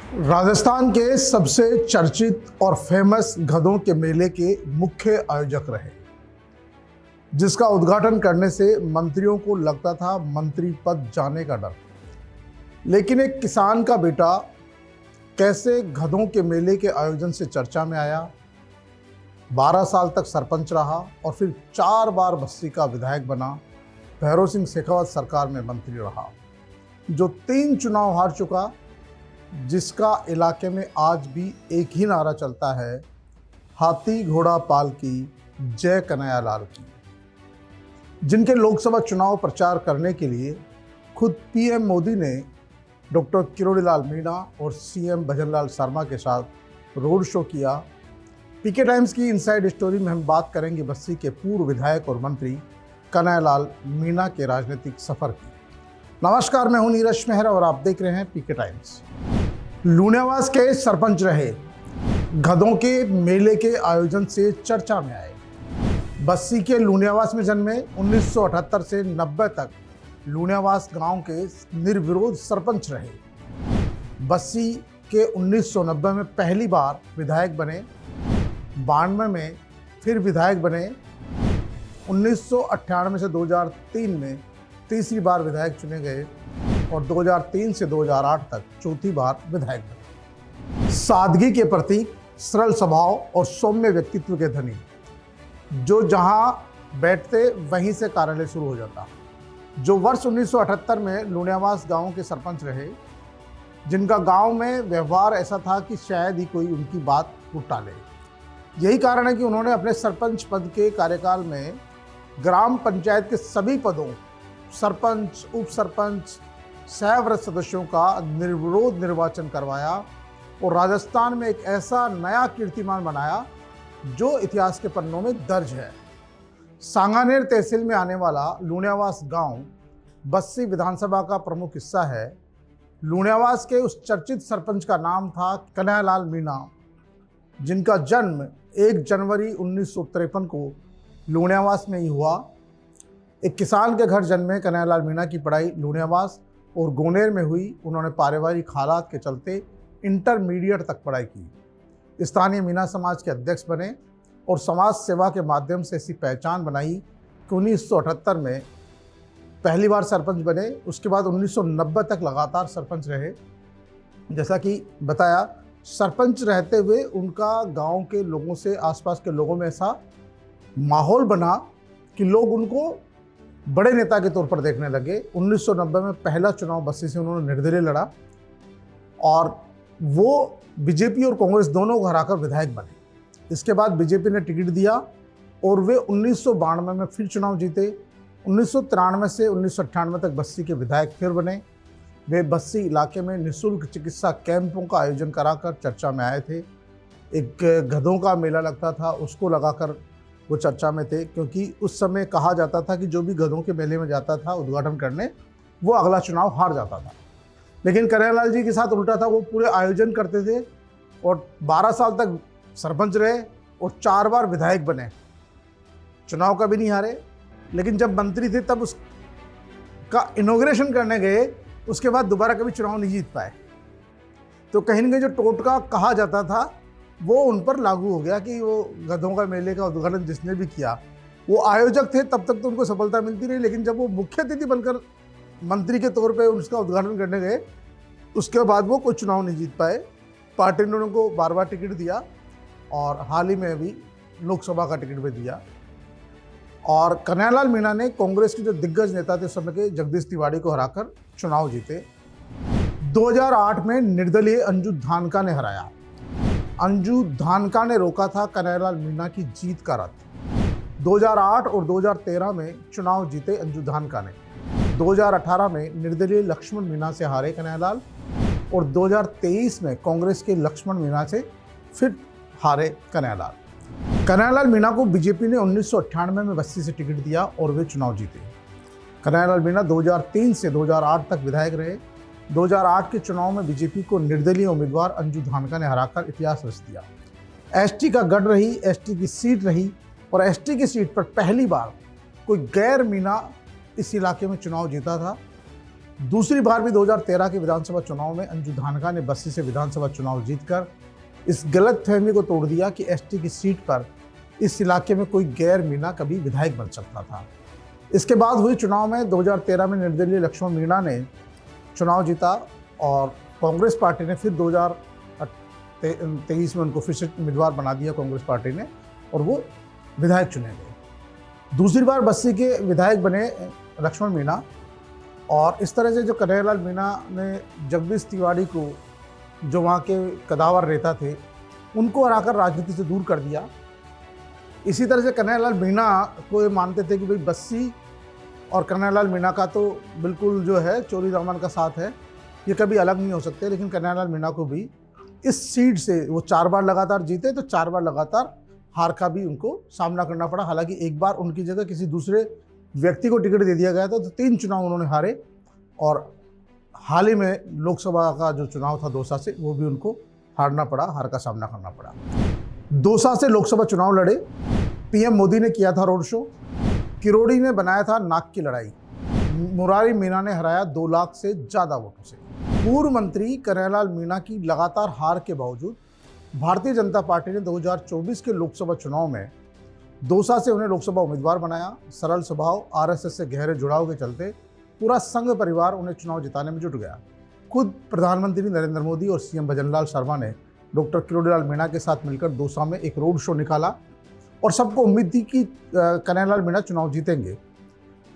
राजस्थान के सबसे चर्चित और फेमस गधों के मेले के मुख्य आयोजक रहे, जिसका उद्घाटन करने से मंत्रियों को लगता था मंत्री पद जाने का डर। लेकिन एक किसान का बेटा कैसे गधों के मेले के आयोजन से चर्चा में आया, 12 साल तक सरपंच रहा और फिर 4 बार बस्सी का विधायक बना, भैरव सिंह शेखावत सरकार में मंत्री रहा, जो 3 चुनाव हार चुका, जिसका इलाके में आज भी एक ही नारा चलता है, हाथी घोड़ा पाल की, जय कन्हैयालाल की। जिनके लोकसभा चुनाव प्रचार करने के लिए खुद पीएम मोदी ने डॉक्टर किरोड़ीलाल मीणा और सीएम भजनलाल शर्मा के साथ रोड शो किया। पीके टाइम्स की इनसाइड स्टोरी में हम बात करेंगे बस्सी के पूर्व विधायक और मंत्री कन्हैयालाल मीणा के राजनीतिक सफर की। नमस्कार, मैं हूं नीरज मेहरा और आप देख रहे हैं पीके टाइम्स। लूणियावास के सरपंच रहे, गधों के मेले के आयोजन से चर्चा में आए। बस्सी के लूणियावास में जन्मे, 1978 से 90 तक लूणियावास गांव के निर्विरोध सरपंच रहे। बस्सी के 1990 में पहली बार विधायक बने, 92 में फिर विधायक बने, 1998 से 2003 में तीसरी बार विधायक चुने गए और 2003 से 2008 तक चौथी बार विधायक बने। सादगी के प्रतीक, सरल स्वभाव और सौम्य व्यक्तित्व के धनी, जो जहां बैठते वहीं से कार्यालय शुरू हो जाता, जो वर्ष 1978 में लूणियावास गांव के सरपंच रहे, जिनका गांव में व्यवहार ऐसा था कि शायद ही कोई उनकी बात को टाले। यही कारण है कि उन्होंने अपने सरपंच पद के कार्यकाल में ग्राम पंचायत के सभी पदों, सरपंच, उप सरपंच, सह सदस्यों का निर्विरोध निर्वाचन करवाया और राजस्थान में एक ऐसा नया कीर्तिमान बनाया जो इतिहास के पन्नों में दर्ज है। सांगानेर तहसील में आने वाला लूणियावास गांव बस्सी विधानसभा का प्रमुख हिस्सा है। लूणियावास के उस चर्चित सरपंच का नाम था कन्हैयालाल मीणा, जिनका जन्म 1 जनवरी 1953 को लूणियावास में ही हुआ। एक किसान के घर जन्मे कन्हैयालाल मीणा की पढ़ाई लूणियावास और गोनेर में हुई। उन्होंने पारिवारिक हालात के चलते इंटरमीडिएट तक पढ़ाई की। स्थानीय मीणा समाज के अध्यक्ष बने और समाज सेवा के माध्यम से ऐसी पहचान बनाई कि 1978 में पहली बार सरपंच बने। उसके बाद 1990 तक लगातार सरपंच रहे। जैसा कि बताया, सरपंच रहते हुए उनका गांव के लोगों से, आसपास के लोगों में ऐसा माहौल बना कि लोग उनको बड़े नेता के तौर पर देखने लगे। 1990 में पहला चुनाव बस्सी से उन्होंने निर्दलीय लड़ा और वो बीजेपी और कांग्रेस दोनों को हराकर विधायक बने। इसके बाद बीजेपी ने टिकट दिया और वे 1992 में फिर चुनाव जीते। 1993 से 1998 तक बस्सी के विधायक फिर बने। वे बस्सी इलाके में निःशुल्क चिकित्सा कैंपों का आयोजन कराकर चर्चा में आए थे। एक गधों का मेला लगता था, उसको लगाकर वो चर्चा में थे, क्योंकि उस समय कहा जाता था कि जो भी गधों के मेले में जाता था उद्घाटन करने, वो अगला चुनाव हार जाता था। लेकिन कन्हैयालाल जी के साथ उल्टा था, वो पूरे आयोजन करते थे और 12 साल तक सरपंच रहे और 4 बार विधायक बने, चुनाव कभी नहीं हारे। लेकिन जब मंत्री थे तब उसका इनॉग्रेशन करने गए, उसके बाद दोबारा कभी चुनाव नहीं जीत पाए। तो कहीं ना कहीं जो टोटका कहा जाता था वो उन पर लागू हो गया कि वो गधों का मेले का उद्घाटन जिसने भी किया, वो आयोजक थे, तब तक तो उनको सफलता मिलती रही। लेकिन जब वो मुख्य अतिथि बनकर मंत्री के तौर पे उसका उद्घाटन करने गए, उसके बाद वो कोई चुनाव नहीं जीत पाए। पार्टी ने उनको बार बार टिकट दिया और हाल ही में भी लोकसभा का टिकट भी दिया। और कन्हैयालाल मीणा ने कांग्रेस के जो दिग्गज नेता थे उस समय के, जगदीश तिवारी को हराकर चुनाव जीते। 2008 में निर्दलीय अंजू धानका ने हराया। अंजू धानका ने रोका था कन्हैयालाल मीणा की जीत का रथ। 2008 और 2013 में चुनाव जीते अंजू धानका ने। 2018 में निर्दलीय लक्ष्मण मीणा से हारे कन्हैयालाल और 2023 में कांग्रेस के लक्ष्मण मीणा से फिर हारे कन्हैयालाल। कन्हैयालाल मीणा को बीजेपी ने 1998 में बस्सी से टिकट दिया और वे चुनाव जीते। कन्हैयालाल मीणा 2003 से 2008 तक विधायक रहे। 2008 के चुनाव में बीजेपी को निर्दलीय उम्मीदवार अंजू धानका ने हराकर इतिहास रच दिया। एसटी का गढ़ रही, एसटी की सीट रही और एसटी की सीट पर पहली बार कोई गैर मीणा इस इलाके में चुनाव जीता था। दूसरी बार भी 2013 के विधानसभा चुनाव में अंजू धानका ने बस्सी से विधानसभा चुनाव जीतकर इस गलत फहमी को तोड़ दिया कि एसटी की सीट पर इस इलाके में कोई गैर मीणा कभी विधायक बन सकता था। इसके बाद हुई चुनाव में 2013 में निर्दलीय लक्ष्मण मीणा ने चुनाव जीता और कांग्रेस पार्टी ने फिर 2023 में उनको फिर से उम्मीदवार बना दिया कांग्रेस पार्टी ने, और वो विधायक चुने गए। दूसरी बार बस्सी के विधायक बने लक्ष्मण मीणा, और इस तरह से जो कन्हैयालाल मीणा ने जगदीश तिवारी को, जो वहाँ के कदावर नेता थे, उनको हराकर राजनीति से दूर कर दिया। इसी तरह से कन्हैयालाल मीणा को ये मानते थे कि भाई बस्सी और कन्हैयालाल मीणा का तो बिल्कुल जो है चोरी दामन का साथ है, ये कभी अलग नहीं हो सकते। लेकिन कन्हैयालाल मीणा को भी इस सीट से वो 4 बार लगातार जीते, तो 4 बार लगातार हार का भी उनको सामना करना पड़ा। हालांकि एक बार उनकी जगह किसी दूसरे व्यक्ति को टिकट दे दिया गया था, तो 3 चुनाव उन्होंने हारे, और हाल ही में लोकसभा का जो चुनाव था दौसा से, वो भी उनको हारना पड़ा, हार का सामना करना पड़ा। दौसा से लोकसभा चुनाव लड़े, पीएम मोदी ने किया था रोड शो, किरोड़ी ने बनाया था नाक की लड़ाई, मुरारी मीणा ने हराया 2 लाख से ज़्यादा वोटों से। पूर्व मंत्री कन्हैयालाल मीणा की लगातार हार के बावजूद भारतीय जनता पार्टी ने 2024 के लोकसभा चुनाव में दौसा से उन्हें लोकसभा उम्मीदवार बनाया। सरल स्वभाव, आरएसएस से गहरे जुड़ाव के चलते पूरा संघ परिवार उन्हें चुनाव जिताने में जुट गया। खुद प्रधानमंत्री नरेंद्र मोदी और सीएम भजनलाल शर्मा ने डॉक्टर किरोड़ीलाल मीणा के साथ मिलकर दौसा में एक रोड शो निकाला, और सबको उम्मीद थी कि कन्हैयालाल मीणा चुनाव जीतेंगे।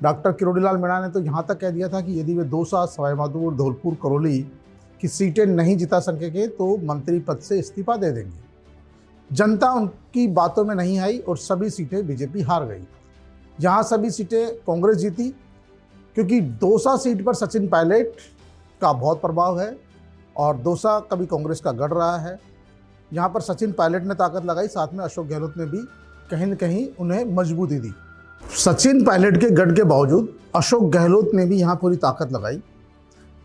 डॉक्टर किरोड़ीलाल मीणा ने तो यहाँ तक कह दिया था कि यदि वे दौसा, सवाईमाधोपुर, धौलपुर, करौली की सीटें नहीं जिता सकेंगे तो मंत्री पद से इस्तीफा दे देंगे। जनता उनकी बातों में नहीं आई और सभी सीटें बीजेपी हार गई। यहाँ सभी सीटें कांग्रेस जीती, क्योंकि दौसा सीट पर सचिन पायलट का बहुत प्रभाव है और दौसा कभी कांग्रेस का गढ़ रहा है। यहाँ पर सचिन पायलट ने ताकत लगाई, साथ में अशोक गहलोत ने भी कहीं न कहीं उन्हें मजबूती दी। सचिन पायलट के गढ़ के बावजूद अशोक गहलोत ने भी यहाँ पूरी ताकत लगाई,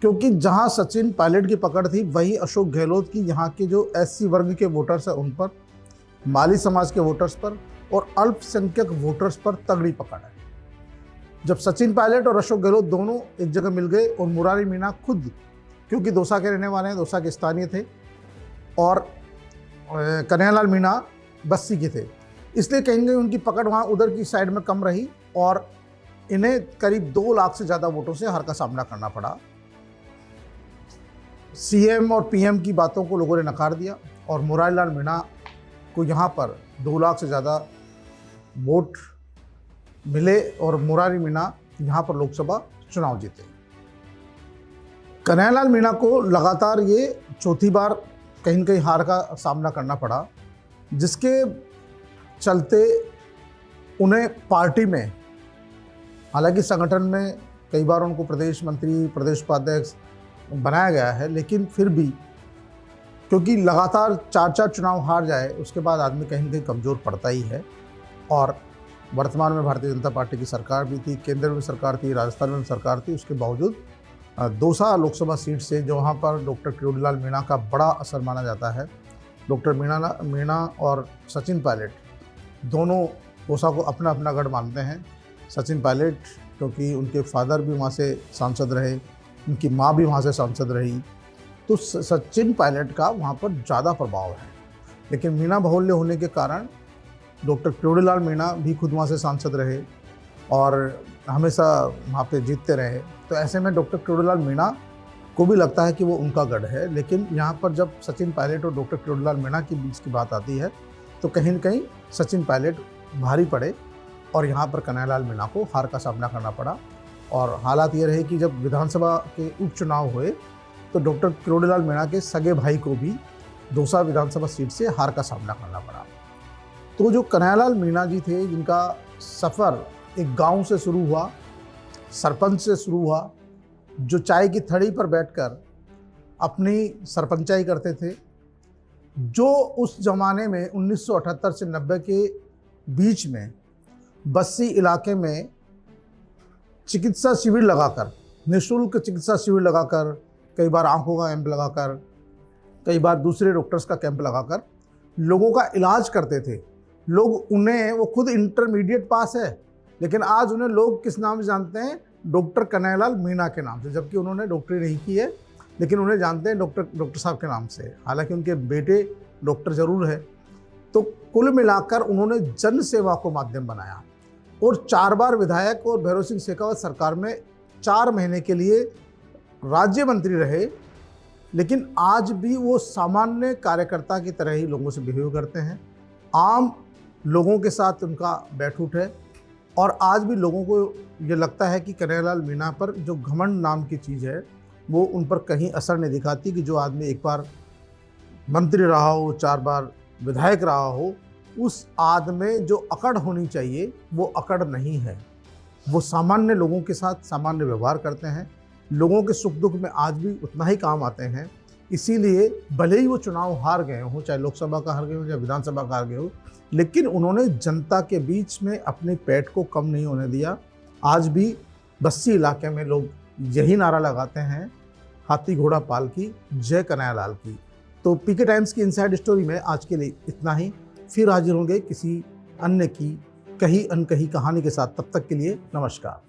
क्योंकि जहाँ सचिन पायलट की पकड़ थी, वही अशोक गहलोत की यहाँ के जो एससी वर्ग के वोटर्स हैं उन पर, माली समाज के वोटर्स पर और अल्पसंख्यक वोटर्स पर तगड़ी पकड़ है। जब सचिन पायलट और अशोक गहलोत दोनों एक जगह मिल गए, और मुरारी मीणा खुद, क्योंकि दौसा के रहने वाले हैं, दौसा के स्थानीय थे, और कन्हैयालाल मीणा बस्सी के थे, इसलिए कहीं न कहीं उनकी पकड़ वहाँ उधर की साइड में कम रही, और इन्हें करीब 2 लाख से ज़्यादा वोटों से हार का सामना करना पड़ा। सीएम और पीएम की बातों को लोगों ने नकार दिया, और मुरारीलाल मीणा को यहाँ पर 2 लाख से ज़्यादा वोट मिले, और मुरारी मीणा यहाँ पर लोकसभा चुनाव जीते। कन्हैयालाल मीणा को लगातार ये 4थी बार कहीं न कहीं हार का सामना करना पड़ा, जिसके चलते उन्हें पार्टी में, हालांकि संगठन में कई बार उनको प्रदेश मंत्री, प्रदेश उपाध्यक्ष बनाया गया है, लेकिन फिर भी क्योंकि लगातार 4 चुनाव हार जाए, उसके बाद आदमी कहीं न कहीं कमज़ोर पड़ता ही है। और वर्तमान में भारतीय जनता पार्टी की सरकार भी थी, केंद्र में सरकार थी, राजस्थान में सरकार थी, उसके बावजूद दौसा लोकसभा सीट से जहाँ पर डॉक्टर किरोड़ीलाल मीणा का बड़ा असर माना जाता है, डॉक्टर मीणा और सचिन पायलट दोनों दौसा को अपना अपना गढ़ मानते हैं। सचिन पायलट क्योंकि उनके फादर भी वहाँ से सांसद रहे, उनकी माँ भी वहाँ से सांसद रही, तो सचिन पायलट का वहाँ पर ज़्यादा प्रभाव है। लेकिन मीणा बहुल्य होने के कारण डॉक्टर किरोड़ीलाल मीणा भी खुद वहाँ से सांसद रहे और हमेशा वहाँ पे जीतते रहे। तो ऐसे में डॉक्टर किरोड़ीलाल मीणा को भी लगता है कि वो उनका गढ़ है। लेकिन यहाँ पर जब सचिन पायलट और डॉक्टर किरोड़ीलाल मीणा के बीच की बात आती है, तो कहीं न कहीं सचिन पायलट भारी पड़े और यहाँ पर कन्हैयालाल मीणा को हार का सामना करना पड़ा। और हालात ये रहे कि जब विधानसभा के उपचुनाव हुए तो डॉक्टर किरोड़ीलाल मीणा के सगे भाई को भी दौसा विधानसभा सीट से हार का सामना करना पड़ा। तो जो कन्हैयालाल मीणा जी थे, जिनका सफ़र एक गांव से शुरू हुआ, सरपंच से शुरू हुआ, जो चाय की थड़ी पर बैठकर अपनी सरपंचाई करते थे, जो उस ज़माने में 1978 से 90 के बीच में बस्सी इलाके में चिकित्सा शिविर लगाकर, निःशुल्क चिकित्सा शिविर लगाकर, कई बार आंखों का कैंप लगाकर, कई बार दूसरे डॉक्टर्स का कैंप लगाकर लोगों का इलाज करते थे। लोग उन्हें, वो खुद इंटरमीडिएट पास है, लेकिन आज उन्हें लोग किस नाम से जानते हैं? डॉक्टर कन्हैयालाल मीणा के नाम से, जबकि उन्होंने डॉक्टरी नहीं की है, लेकिन उन्हें जानते हैं डॉक्टर साहब के नाम से। हालांकि उनके बेटे डॉक्टर जरूर है। तो कुल मिलाकर उन्होंने जन सेवा को माध्यम बनाया और 4 बार विधायक और भैरव सिंह शेखावत सरकार में 4 महीने के लिए राज्य मंत्री रहे। लेकिन आज भी वो सामान्य कार्यकर्ता की तरह ही लोगों से बिहेव करते हैं, आम लोगों के साथ उनका बैठ उठ है। और आज भी लोगों को ये लगता है कि कन्हैयालाल मीणा पर जो घमंड नाम की चीज़ है वो उन पर कहीं असर नहीं दिखाती कि जो आदमी एक बार मंत्री रहा हो, 4 बार विधायक रहा हो, उस आदमी में जो अकड़ होनी चाहिए वो अकड़ नहीं है। वो सामान्य लोगों के साथ सामान्य व्यवहार करते हैं, लोगों के सुख दुख में आज भी उतना ही काम आते हैं। इसीलिए भले ही वो चुनाव हार गए हों, चाहे लोकसभा का हार गए हो या विधानसभा का हार गए हो, लेकिन उन्होंने जनता के बीच में अपने पेट को कम नहीं होने दिया। आज भी बस्सी इलाके में लोग यही नारा लगाते हैं, हाथी घोड़ा पाल की, जय कन्हैयालाल की। तो पीके टाइम्स की इनसाइड स्टोरी में आज के लिए इतना ही। फिर हाजिर होंगे किसी अन्य की कही अनकही कहानी के साथ। तब तक के लिए नमस्कार।